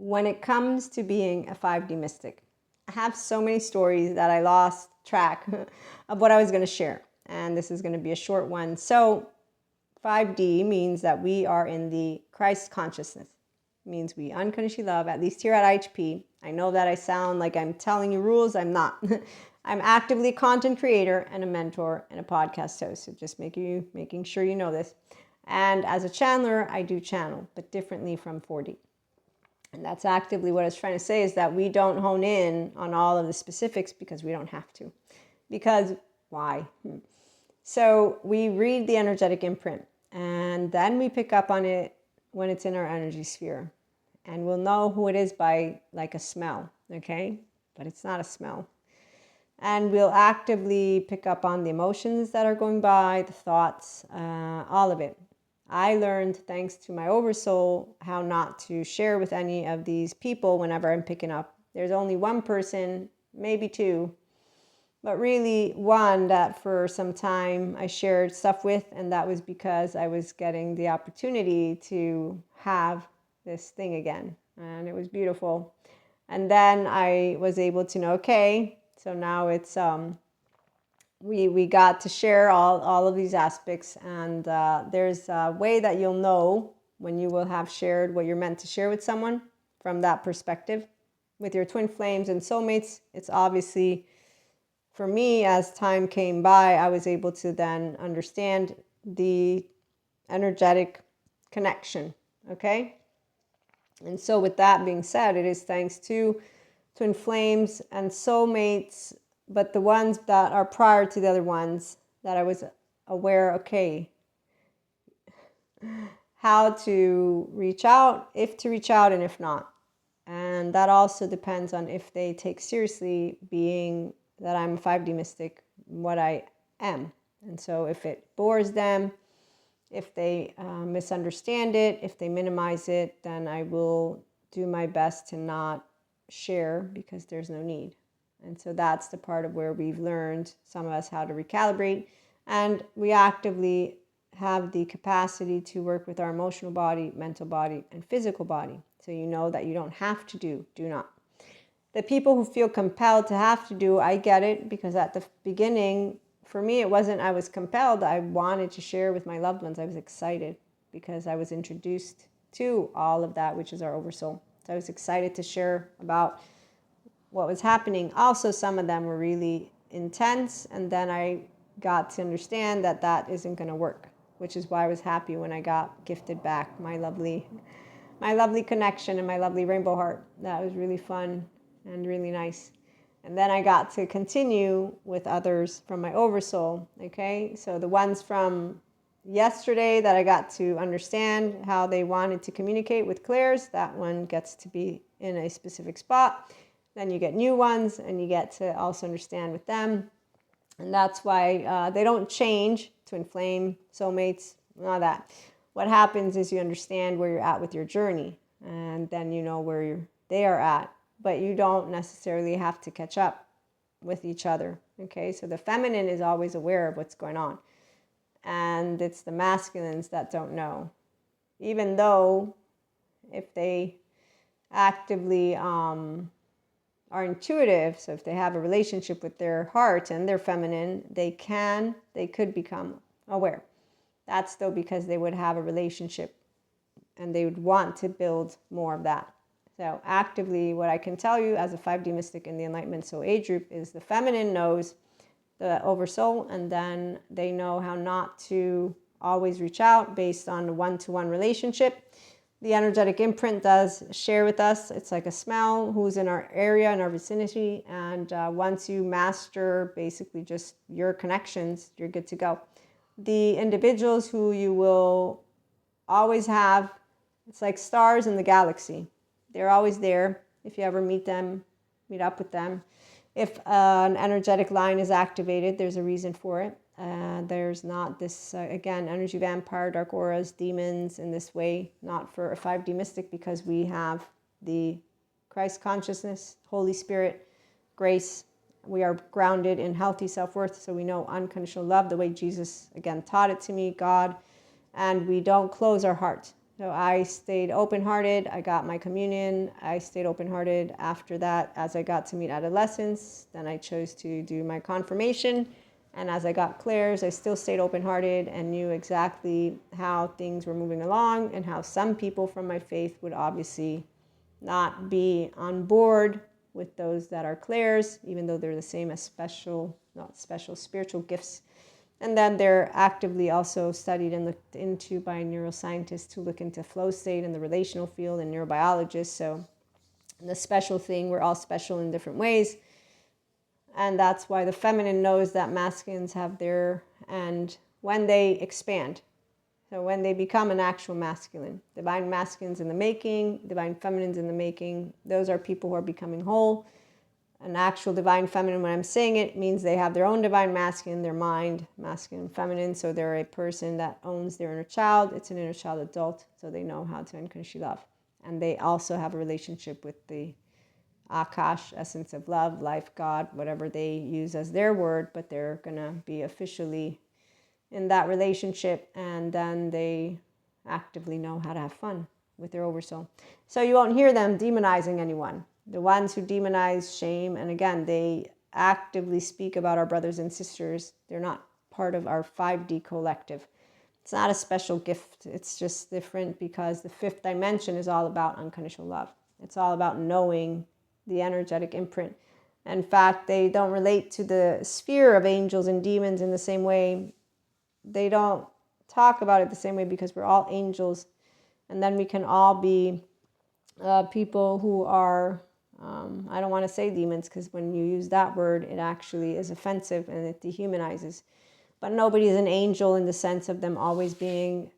when it comes to being a 5D mystic, I have so many stories that I lost track of what I was going to share. And this is going to be a short one. So 5D means that we are in the Christ consciousness. It means we unconditionally love, at least here at IHP. I know that I sound like I'm telling you rules. I'm not. I'm actively a content creator and a mentor and a podcast host. So just making sure you know this. And as a channeler, I do channel, but differently from 4D. And that's actively what I was trying to say, is that we don't hone in on all of the specifics because we don't have to. Because why? So we read the energetic imprint, and then we pick up on it when it's in our energy sphere. And we'll know who it is by like a smell, okay? But it's not a smell. And we'll actively pick up on the emotions that are going by, the thoughts, all of it. I learned, thanks to my oversoul, how not to share with any of these people whenever I'm picking up. There's only one person, maybe two, but really one that for some time I shared stuff with, and that was because I was getting the opportunity to have this thing again, and it was beautiful. And then I was able to know, okay, so now it's we got to share all of these aspects, and there's a way that you'll know when you will have shared what you're meant to share with someone from that perspective. With your twin flames and soulmates, it's obviously, for me, as time came by, I was able to then understand the energetic connection, okay? And so with that being said, it is thanks to twin flames and soulmates, but the ones that are prior to the other ones, that I was aware, okay, how to reach out, if to reach out, and if not. And that also depends on if they take seriously being that I'm a 5D mystic, what I am. And so if it bores them, if they misunderstand it, if they minimize it, then I will do my best to not share, because there's no need. And so that's the part of where we've learned, some of us, how to recalibrate. And we actively have the capacity to work with our emotional body, mental body, and physical body. So you know that you don't have to do not. The people who feel compelled to have to do, I get it, because at the beginning, for me, it wasn't I was compelled. I wanted to share with my loved ones. I was excited because I was introduced to all of that, which is our oversoul. So I was excited to share about what was happening. Also, some of them were really intense, and then I got to understand that that isn't going to work, which is why I was happy when I got gifted back my lovely connection and my lovely rainbow heart. That was really fun and really nice. And then I got to continue with others from my oversoul, okay? So the ones from yesterday that I got to understand how they wanted to communicate with Claire's, that one gets to be in a specific spot. Then you get new ones, and you get to also understand with them. And that's why they don't change, twin flame, soulmates, none of that. What happens is you understand where you're at with your journey, and then you know where they are at. But you don't necessarily have to catch up with each other, okay? So the feminine is always aware of what's going on. And it's the masculines that don't know. Even though if they actively are intuitive, so if they have a relationship with their heart and their feminine, they could become aware. That's still because they would have a relationship and they would want to build more of that. So actively, what I can tell you as a 5D mystic in the Enlightenment Soul Age group is the feminine knows the oversoul, and then they know how not to always reach out based on a one-to-one relationship. The energetic imprint does share with us. It's like a smell, who's in our area, in our vicinity. And once you master basically just your connections, you're good to go. The individuals who you will always have, it's like stars in the galaxy. They're always there. If you ever meet up with them. If an energetic line is activated, there's a reason for it. There's not this, again, energy vampire, dark auras, demons in this way, not for a 5D mystic, because we have the Christ consciousness, Holy Spirit, grace. We are grounded in healthy self-worth, so we know unconditional love, the way Jesus, again, taught it to me, God, and we don't close our heart. So I stayed open-hearted. I got my communion. I stayed open-hearted after that as I got to meet adolescents. Then I chose to do my confirmation. And as I got clairs, I still stayed open-hearted and knew exactly how things were moving along and how some people from my faith would obviously not be on board with those that are clairs, even though they're the same as special, not special, spiritual gifts. And then they're actively also studied and looked into by neuroscientists who look into flow state and the relational field and neurobiologists. So the special thing, we're all special in different ways. And that's why the feminine knows that masculines have their, and when they expand, so when they become an actual masculine, divine masculines in the making, divine feminines in the making, those are people who are becoming whole. An actual divine feminine, when I'm saying it, means they have their own divine masculine, their mind, masculine and feminine. So they're a person that owns their inner child. It's an inner child adult, so they know how to unconditionally love. And they also have a relationship with the Akash, essence of love, life, God, whatever they use as their word, but they're going to be officially in that relationship, and then they actively know how to have fun with their oversoul. So you won't hear them demonizing anyone. The ones who demonize, shame, and again, they actively speak about our brothers and sisters. They're not part of our 5D collective. It's not a special gift. It's just different because the fifth dimension is all about unconditional love. It's all about knowing the energetic imprint. In fact, they don't relate to the sphere of angels and demons in the same way. They don't talk about it the same way because we're all angels. And then we can all be people who are, I don't want to say demons because when you use that word, it actually is offensive and it dehumanizes. But nobody is an angel in the sense of them always being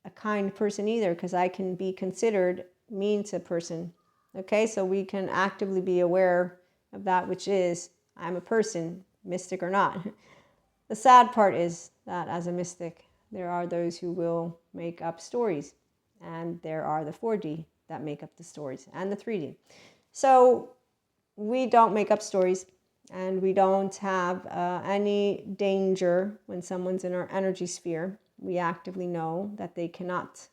a kind person either, because I can be considered mean to a person. Okay, so we can actively be aware of that which is, I'm a person, mystic or not. The sad part is that as a mystic, there are those who will make up stories. And there are the 4D that make up the stories and the 3D. So we don't make up stories, and we don't have any danger when someone's in our energy sphere. We actively know that they cannot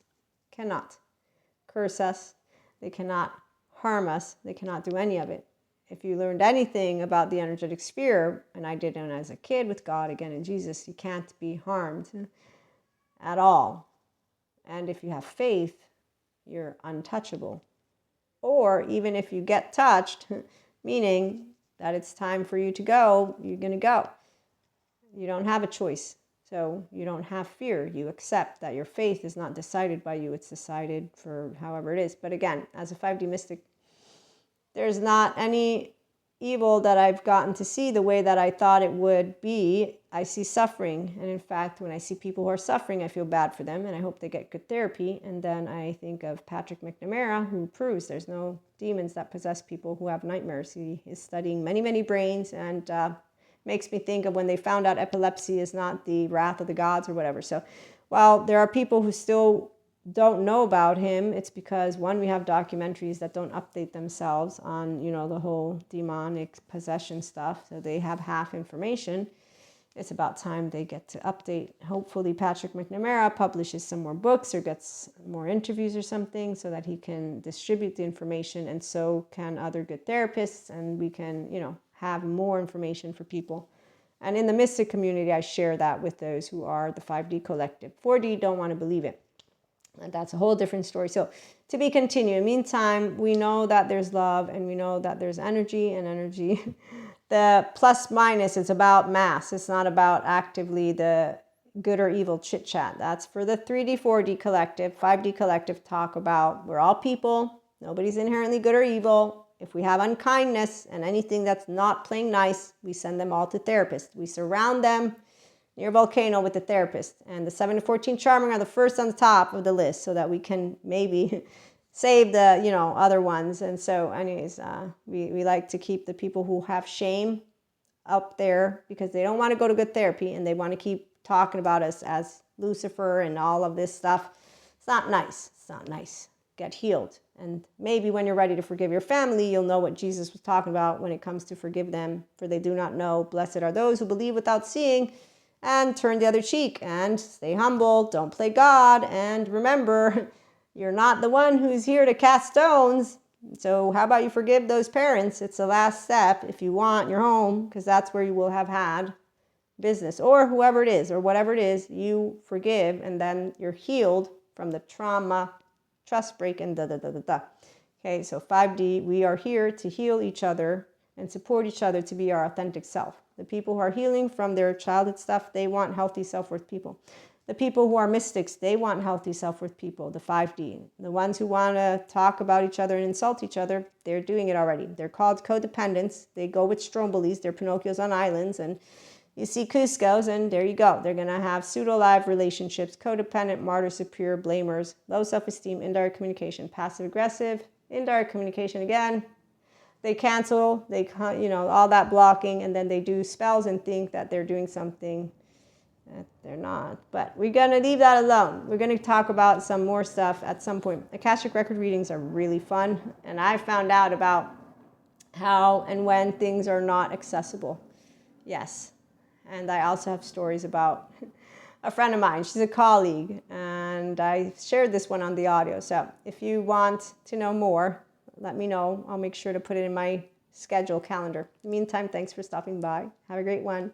curse us. They cannot harm us. They cannot do any of it. If you learned anything about the energetic sphere, and I did when I was a kid with God, again in Jesus, you can't be harmed at all. And if you have faith, you're untouchable. Or even if you get touched, meaning that it's time for you to go, you're going to go. You don't have a choice. So you don't have fear. You accept that your faith is not decided by you. It's decided for however it is. But again, as a 5D mystic, there's not any evil that I've gotten to see the way that I thought it would be. I see suffering. And in fact, when I see people who are suffering, I feel bad for them. And I hope they get good therapy. And then I think of Patrick McNamara, who proves there's no demons that possess people who have nightmares. He is studying many, many brains, and makes me think of when they found out epilepsy is not the wrath of the gods or whatever. So while there are people who still don't know about him, it's because, one, we have documentaries that don't update themselves on, the whole demonic possession stuff. So they have half information. It's about time they get to update. Hopefully Patrick McNamara publishes some more books or gets more interviews or something so that he can distribute the information, and so can other good therapists, and we can, have more information for people. And in the mystic community, I share that with those who are the 5D collective. 4D don't want to believe it. And that's a whole different story. So to be continued. Meantime, we know that there's love, and we know that there's energy, and energy. The plus minus is about mass. It's not about actively the good or evil chit chat. That's for the 3D, 4D collective. 5D collective talk about we're all people. Nobody's inherently good or evil. If we have unkindness and anything that's not playing nice, we send them all to therapists. We surround them near a volcano with the therapist. And the 7 to 14 charming are the first on the top of the list so that we can maybe save the, other ones. And so anyways, we like to keep the people who have shame up there because they don't want to go to good therapy, and they want to keep talking about us as Lucifer and all of this stuff. It's not nice. It's not nice. Get healed. And maybe when you're ready to forgive your family, you'll know what Jesus was talking about when it comes to forgive them, for they do not know. Blessed are those who believe without seeing, and turn the other cheek, and stay humble. Don't play God. And remember, You're not the one who's here to cast stones. So how about you forgive those parents? It's the last step if you want your home, because that's where you will have had business, or whoever it is, or whatever it is, you forgive, and then you're healed from the trauma, trust break, and da da da da da. Okay, so 5D, we are here to heal each other and support each other to be our authentic self. The people who are healing from their childhood stuff, they want healthy self-worth people. The people who are mystics, they want healthy self-worth people, the 5D. The ones who want to talk about each other and insult each other, they're doing it already. They're called codependents. They go with Strombolis. They're Pinocchios on islands. And you see Cuscos, and there you go. They're going to have pseudo-live relationships, codependent, martyr, superior, blamers, low self-esteem, indirect communication, passive-aggressive, indirect communication again. They cancel, all that blocking, and then they do spells and think that they're doing something that they're not. But we're going to leave that alone. We're going to talk about some more stuff at some point. Akashic record readings are really fun, and I found out about how and when things are not accessible. Yes. And I also have stories about a friend of mine. She's a colleague, and I shared this one on the audio. So if you want to know more, let me know. I'll make sure to put it in my schedule calendar. In the meantime, thanks for stopping by. Have a great one.